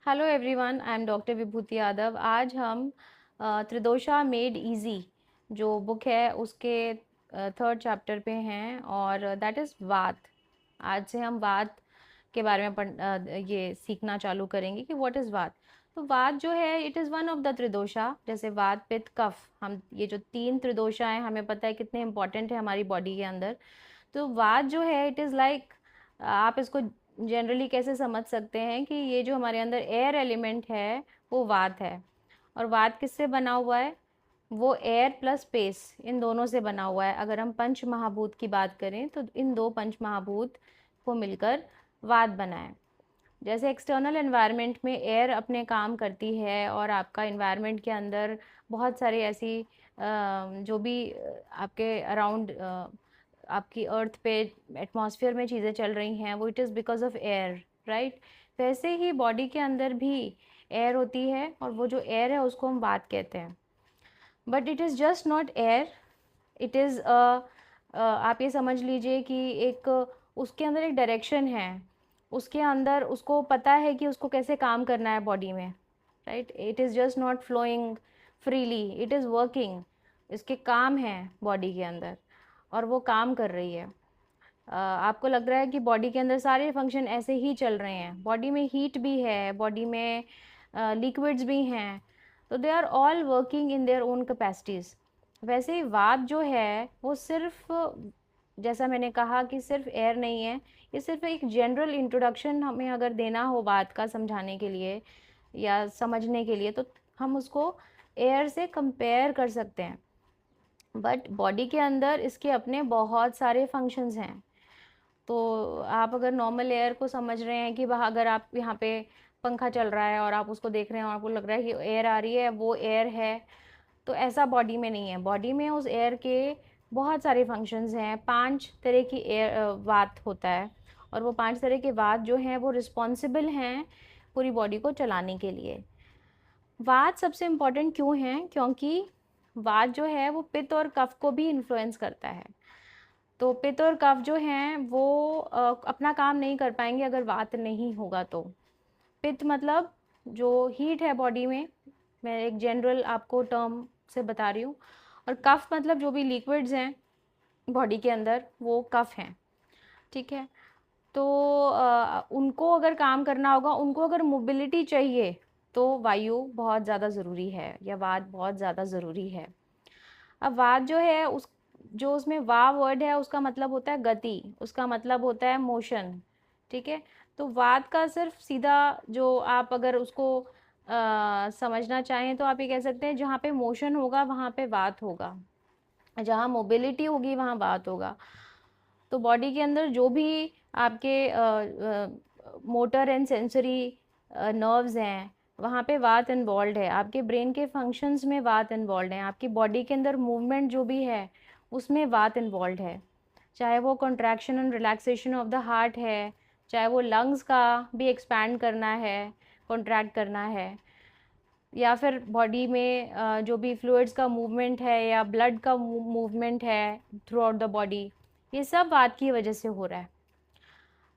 Hello everyone, I am doctor Vibhuti Yadav. आज हम Tridosha made easy जो बुक है उसके थर्ड चैप्टर पे हैं और दैट इज़ वात। आज से हम वात के बारे में ये सीखना चालू करेंगे कि व्हाट इज़ वात। तो वात जो है it is one of the tridosha, जैसे वात पित्त कफ। हम ये जो तीन त्रिदोषा हैं हमें पता है कितने इंपॉर्टेंट है हमारी बॉडी के अंदर। तो वात जो है इट इज़ लाइक, आप इसको जनरली कैसे समझ सकते हैं कि ये जो हमारे अंदर एयर एलिमेंट है वो वात है। और वात किससे बना हुआ है? वो एयर प्लस स्पेस, इन दोनों से बना हुआ है। अगर हम पंच महाभूत की बात करें तो इन दो पंच महाभूत को मिलकर वात बना है। जैसे एक्सटर्नल एनवायरनमेंट में एयर अपने काम करती है और आपका एनवायरनमेंट के अंदर बहुत सारी ऐसी जो भी आपके अराउंड आपकी अर्थ पे एटमॉस्फेयर में चीज़ें चल रही हैं वो it is because of air, right. वैसे ही बॉडी के अंदर भी एयर होती है और वो जो एयर है उसको हम वात कहते हैं। But it is just not air, it is आप ये समझ लीजिए कि एक उसके अंदर एक डायरेक्शन है। उसके अंदर उसको पता है कि उसको कैसे काम करना है बॉडी में, right. It is just not flowing freely, it is working. इसके काम हैं बॉडी के अंदर और वो काम कर रही है। आपको लग रहा है कि बॉडी के अंदर सारे फंक्शन ऐसे ही चल रहे हैं, बॉडी में हीट भी है, बॉडी में लिक्विड्स भी हैं, तो they are all working in their own capacities. वैसे ही वात जो है वो सिर्फ, जैसा मैंने कहा कि सिर्फ एयर नहीं है, ये सिर्फ एक जनरल इंट्रोडक्शन हमें अगर देना हो बात का समझाने के लिए या समझने के लिए, तो हम उसको एयर से कंपेयर कर सकते हैं। बट बॉडी के अंदर इसके अपने बहुत सारे फंक्शंस हैं। तो आप अगर नॉर्मल एयर को समझ रहे हैं कि वहाँ अगर आप यहाँ पे पंखा चल रहा है और आप उसको देख रहे हैं और आपको लग रहा है कि एयर आ रही है, वो एयर है, तो ऐसा बॉडी में नहीं है। बॉडी में उस एयर के बहुत सारे फंक्शंस हैं। 5 तरह की एयर वात होता है और वो 5 तरह के वात जो हैं वो रिस्पॉन्सिबल हैं पूरी बॉडी को चलाने के लिए। वात सबसे इम्पॉर्टेंट क्यों है? क्योंकि वात जो है वो पित्त और कफ को भी इन्फ्लुएंस करता है। तो पित्त और कफ जो हैं वो अपना काम नहीं कर पाएंगे अगर वात नहीं होगा तो। पित्त मतलब जो हीट है बॉडी में, मैं एक जनरल आपको टर्म से बता रही हूँ। और कफ मतलब जो भी लिक्विड्स हैं बॉडी के अंदर वो कफ हैं, ठीक है। तो उनको अगर काम करना होगा, उनको अगर मोबिलिटी चाहिए, तो वायु बहुत ज़्यादा ज़रूरी है या वात बहुत ज़्यादा ज़रूरी है। अब वात जो है उस जो उसमें वा वर्ड है उसका मतलब होता है गति, उसका मतलब होता है मोशन, ठीक है। तो वात का सिर्फ सीधा जो आप अगर उसको समझना चाहें तो आप ये कह सकते हैं जहाँ पे मोशन होगा वहाँ पे वात होगा, जहाँ मोबिलिटी होगी वहाँ वात होगा। तो बॉडी के अंदर जो भी आपके मोटर एंड सेंसरी नर्व्स हैं वहाँ पे वात इन्वॉल्व है। आपके ब्रेन के फंक्शंस में वात इन्वॉल्व है। आपकी बॉडी के अंदर मूवमेंट जो भी है उसमें वात इन्वॉल्व है। चाहे वो contraction and relaxation of the heart है, चाहे वो लंग्स का भी एक्सपैंड करना है, कॉन्ट्रैक्ट करना है, या फिर बॉडी में जो भी फ्लूइड्स का मूवमेंट है या ब्लड का मूवमेंट है थ्रू आउट द बॉडी, ये सब वात की वजह से हो रहा है।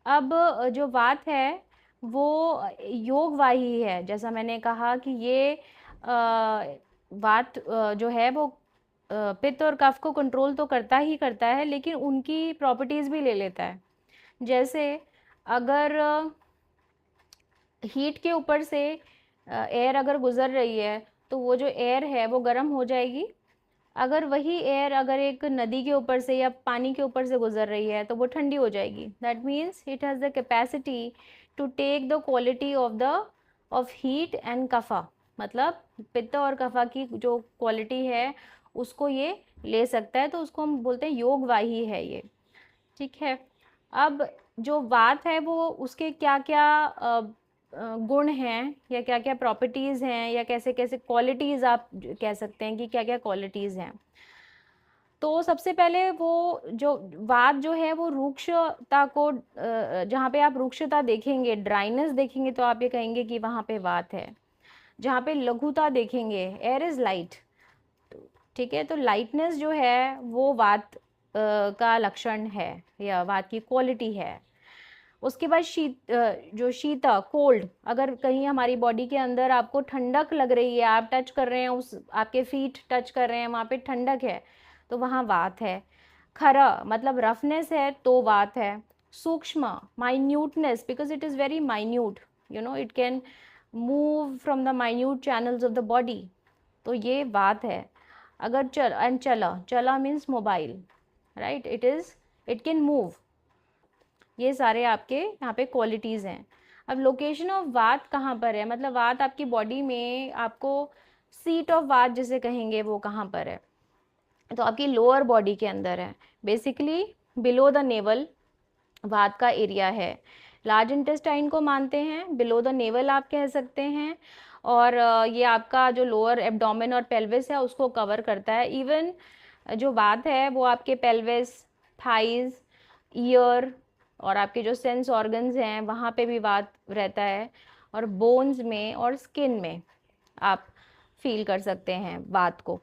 अब जो वात है वो योग वाही है। जैसा मैंने कहा कि ये वात जो है वो पित्त और कफ को कंट्रोल तो करता है लेकिन उनकी प्रॉपर्टीज़ भी ले लेता है। जैसे अगर हीट के ऊपर से एयर अगर गुजर रही है तो वो जो एयर है वो गर्म हो जाएगी। अगर वही एयर अगर एक नदी के ऊपर से या पानी के ऊपर से गुजर रही है तो वो ठंडी हो जाएगी। That means it has the capacity to take the quality of heat and kapha, मतलब पित्त और कफा की जो क्वालिटी है उसको ये ले सकता है। तो उसको हम बोलते हैं योगवाही है ये, ठीक है। अब जो वात है वो उसके क्या क्या गुण हैं या क्या क्या प्रॉपर्टीज़ हैं या कैसे कैसे क्वालिटीज़ आप कह सकते हैं कि क्या क्या क्वालिटीज़ हैं। तो सबसे पहले वो जो वात जो है वो रुक्षता को जहाँ पे आप रुक्षता देखेंगे, ड्राइनेस देखेंगे, तो आप ये कहेंगे कि वहाँ पे वात है। जहाँ पे लघुता देखेंगे, एयर इज़ लाइट, ठीक है, तो लाइटनेस जो है वो वात का लक्षण है या वात की क्वालिटी है। उसके बाद जो शीता कोल्ड, अगर कहीं हमारी बॉडी के अंदर आपको ठंडक लग रही है, आप टच कर रहे हैं, उस आपके फीट टच कर रहे हैं, वहाँ पे ठंडक है, तो वहाँ वात है। खरा मतलब रफनेस है, तो वात है। सूक्ष्म minuteness, because it is very minute, it can move from the minute channels of the body, तो ये वात है। अगर चला चला means mobile, right, it can move. ये सारे आपके यहाँ पे क्वालिटीज़ हैं। अब लोकेशन ऑफ वात कहाँ पर है, मतलब वात आपकी बॉडी में, आपको सीट ऑफ वात जिसे कहेंगे वो कहाँ पर है, तो आपकी लोअर बॉडी के अंदर है, बेसिकली बिलो द नेवल वात का एरिया है। लार्ज इंटेस्टाइन को मानते हैं, बिलो द नेवल आप कह सकते हैं, और ये आपका जो लोअर एब्डोमेन और पेल्विस है उसको कवर करता है। इवन जो वात है वो आपके पेल्विस, थाइज, ईयर और आपके जो सेंस ऑर्गन्स हैं वहाँ पे भी वात रहता है, और बोन्स में और स्किन में आप फील कर सकते हैं वात को,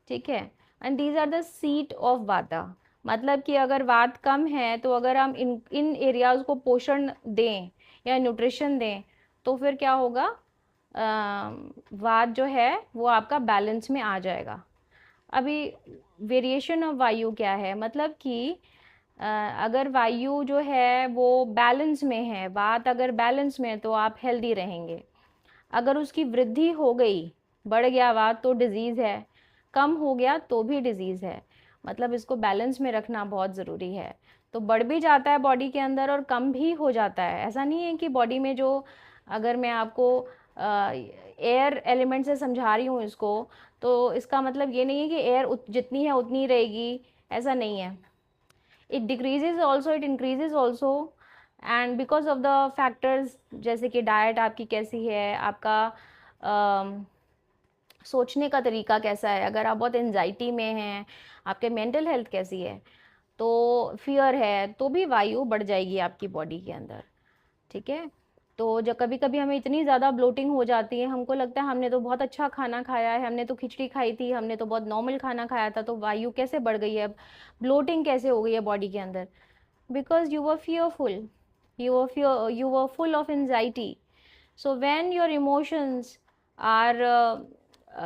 ठीक है। And these are the seat of vata, मतलब कि अगर वात कम है तो अगर हम इन एरियाज़ को पोषण दें या न्यूट्रिशन दें तो फिर क्या होगा, वात जो है वो आपका बैलेंस में आ जाएगा। अभी वेरिएशन ऑफ वायु क्या है, मतलब कि अगर वायु जो है वो बैलेंस में है, वात अगर बैलेंस में है तो आप हेल्दी रहेंगे। अगर उसकी वृद्धि हो गई, बढ़ गया वात, तो डिज़ीज़ है, कम हो गया तो भी डिज़ीज़ है। मतलब इसको बैलेंस में रखना बहुत ज़रूरी है। तो बढ़ भी जाता है बॉडी के अंदर और कम भी हो जाता है। ऐसा नहीं है कि बॉडी में जो, अगर मैं आपको एयर एलिमेंट से समझा रही हूँ इसको, तो इसका मतलब ये नहीं है कि एयर जितनी है उतनी रहेगी, ऐसा नहीं है। It decreases also, it increases also, and because of the factors, जैसे कि डाइट आपकी कैसी है, आपका सोचने का तरीका कैसा है, अगर आप बहुत एंजाइटी में हैं, आपके मेंटल हेल्थ कैसी है, तो फियर है, तो भी वायु बढ़ जाएगी आपकी बॉडी के अंदर, ठीक है। तो जब कभी कभी हमें इतनी ज़्यादा ब्लोटिंग हो जाती है, हमको लगता है हमने तो बहुत अच्छा खाना खाया है, हमने तो खिचड़ी खाई थी, हमने तो बहुत नॉर्मल खाना खाया था, तो वायु कैसे बढ़ गई है, ब्लोटिंग कैसे हो गई है बॉडी के अंदर, because you were fearful, you were full of anxiety. So when your emotions are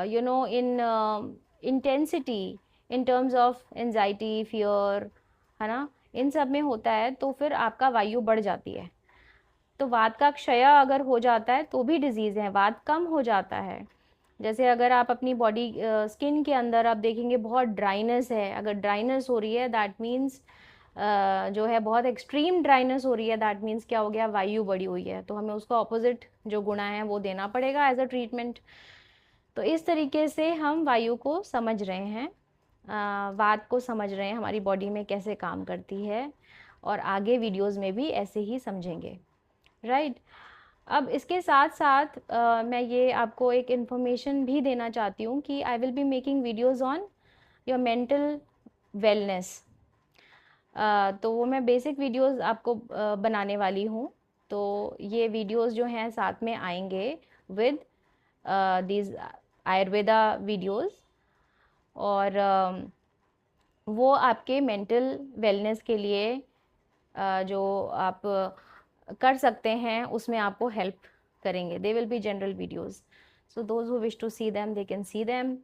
in intensity, in terms of anxiety, fear, है ना, इन सब में होता है, तो फिर आपका वायु बढ़ जाती है। तो वात का क्षय अगर हो जाता है तो भी डिजीज़ है, वात कम हो जाता है। जैसे अगर आप अपनी बॉडी स्किन के अंदर आप देखेंगे बहुत ड्राइनेस है, अगर ड्राइनेस हो रही है दैट मीन्स जो है बहुत एक्सट्रीम ड्राइनेस हो रही है, दैट मीन्स क्या हो गया, वायु बढ़ी हुई है, तो हमें उसका ऑपोजिट जो गुणा है वो देना पड़ेगा एज अ ट्रीटमेंट। तो इस तरीके से हम वायु को समझ रहे हैं, वात को समझ रहे हैं, हमारी बॉडी में कैसे काम करती है, और आगे वीडियोज़ में भी ऐसे ही समझेंगे, राइट। अब इसके साथ साथ मैं ये आपको एक इन्फॉर्मेशन भी देना चाहती हूँ कि I will be making videos on your mental wellness. तो वो मैं बेसिक वीडियोस आपको बनाने वाली हूँ, तो ये वीडियोस जो हैं साथ में आएंगे विद दीज आयुर्वेदा वीडियोस, और वो आपके मेंटल वेलनेस के लिए जो आप कर सकते हैं उसमें आपको हेल्प करेंगे। They will be general videos, so those who wish to see them they can see them.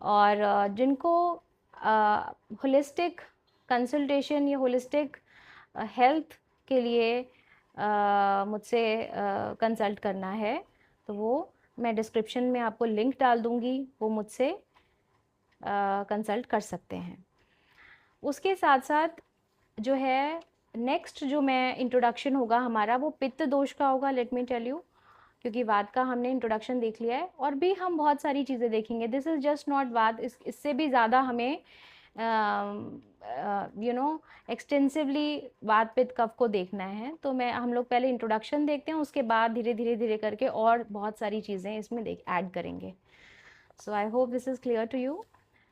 और जिनको होलिस्टिक कंसल्टेशन या होलिस्टिक हेल्थ के लिए मुझसे कंसल्ट करना है, तो वो मैं डिस्क्रिप्शन में आपको लिंक डाल दूँगी, वो मुझसे कंसल्ट कर सकते हैं। उसके साथ साथ जो है नेक्स्ट जो मैं इंट्रोडक्शन होगा हमारा, वो पित्त दोष का होगा, लेट मी टेल यू, क्योंकि वात का हमने इंट्रोडक्शन देख लिया है, और भी हम बहुत सारी चीज़ें देखेंगे। दिस इज़ जस्ट नॉट वात, इससे भी ज़्यादा हमें एक्सटेंसिवली वात पित्त कफ को देखना है। तो हम लोग पहले इंट्रोडक्शन देखते हैं, उसके बाद धीरे करके और बहुत सारी चीज़ें इसमें ऐड करेंगे। So I hope this is clear to you.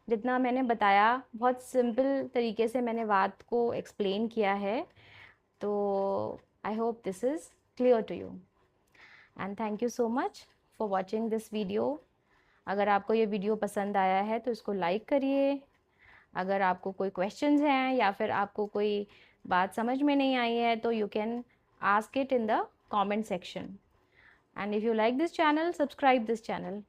जितना मैंने बताया बहुत सिंपल तरीके से मैंने वात को एक्सप्लेन किया है, तो I hope this is clear to you, and thank you so much for watching this video. अगर आपको ये वीडियो पसंद आया है तो इसको लाइक करिए। अगर आपको कोई क्वेश्चंस हैं या फिर आपको कोई बात समझ में नहीं आई है तो you can ask it in the comment section. And if you like this channel, subscribe this channel.